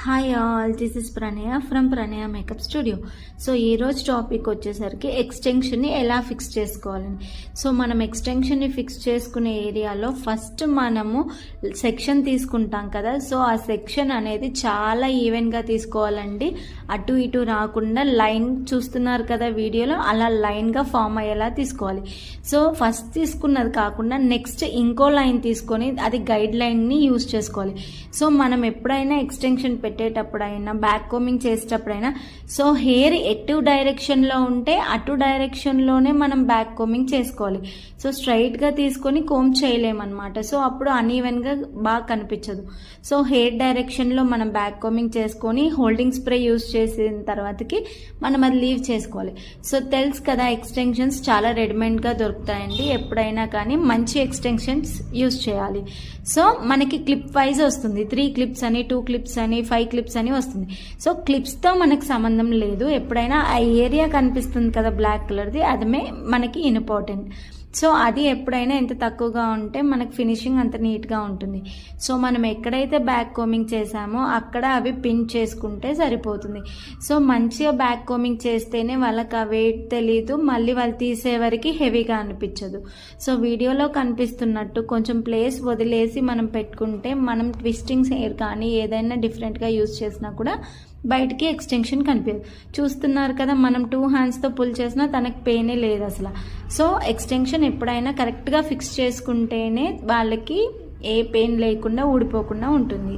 Hi all, this is Pranaya from Pranaya makeup studio. So ఈరోజు topic వచ్చేసరికి ఎక్స్టెన్షన్ని ఎలా fix చేసుకోవాలని. సో మనం ఎక్స్టెన్షన్ని ఫిక్స్ చేసుకునే ఏరియాలో ఫస్ట్ మనము సెక్షన్ తీసుకుంటాం కదా. సో ఆ సెక్షన్ అనేది చాలా ఈవెన్గా తీసుకోవాలండి. అటు ఇటు రాకుండా లైన్ చూస్తున్నారు కదా వీడియోలో, అలా లైన్గా ఫామ్ అయ్యేలా తీసుకోవాలి. సో ఫస్ట్ తీసుకున్నది కాకుండా నెక్స్ట్ ఇంకో లైన్ తీసుకొని అది గైడ్ లైన్ని యూజ్ చేసుకోవాలి. సో మనం ఎప్పుడైనా ఎక్స్టెన్షన్ పెట్టేటప్పుడైనా బ్యాక్ కోమింగ్ చేసేటప్పుడైనా సో హెయిర్ ఎటు డైరెక్షన్లో ఉంటే అటు డైరెక్షన్లోనే మనం బ్యాక్ కోమింగ్ చేసుకోవాలి. సో స్ట్రైట్గా తీసుకొని కోమ్ చేయలేమన్నమాట. సో అప్పుడు అన్ఈవెన్గా బాగా కనిపించదు. సో హెయిర్ డైరెక్షన్లో మనం బ్యాక్ కోమింగ్ చేసుకొని హోల్డింగ్ స్ప్రే యూజ్ చేసిన తర్వాతకి మనం అది లీవ్ చేసుకోవాలి. సో తెలుసు కదా, ఎక్స్టెన్షన్స్ చాలా రెడీమేడ్గా దొరుకుతాయండి. ఎప్పుడైనా కానీ మంచి ఎక్స్టెన్షన్స్ యూజ్ చేయాలి. సో మనకి క్లిప్ వైజ్ వస్తుంది. 3 క్లిప్స్ అని, 2 క్లిప్స్ అని, 5 క్లిప్స్ అని వస్తుంది. సో క్లిప్స్తో మనకు సంబంధం లేదు. ఎప్పుడైనా ఆ ఏరియా కనిపిస్తుంది కదా బ్లాక్ కలర్ది, అదే మనకి ఇంపార్టెంట్. సో అది ఎప్పుడైనా ఎంత తక్కువగా ఉంటే మనకు ఫినిషింగ్ అంత నీట్గా ఉంటుంది. సో మనం ఎక్కడైతే బ్యాక్ కోమింగ్ చేసామో అక్కడ అవి పిన్ చేసుకుంటే సరిపోతుంది. సో మంచిగా బ్యాక్ కోమింగ్ చేస్తేనే వాళ్ళకి ఆ వెయిట్ తెలీదు, మళ్ళీ వాళ్ళు తీసేవరకు హెవీగా అనిపించదు. సో వీడియోలో కనిపిస్తున్నట్టు కొంచెం ప్లేస్ వదిలేసి మనం పెట్టుకుంటే మనం ట్విస్టింగ్స్ హెయిర్ కానీ ఏదైనా డిఫరెంట్గా యూజ్ చేసినా కూడా బయటికి ఎక్స్టెన్షన్ కనిపించదు. చూస్తున్నారు కదా, మనం 2 హ్యాండ్స్తో పుల్ చేసినా తనకు పెయినే లేదు అసలు. సో ఎక్స్టెన్షన్ ఎప్పుడైనా కరెక్ట్గా ఫిక్స్ చేసుకుంటేనే వాళ్ళకి ఏ పెయిన్ లేకుండా ఊడిపోకుండా ఉంటుంది.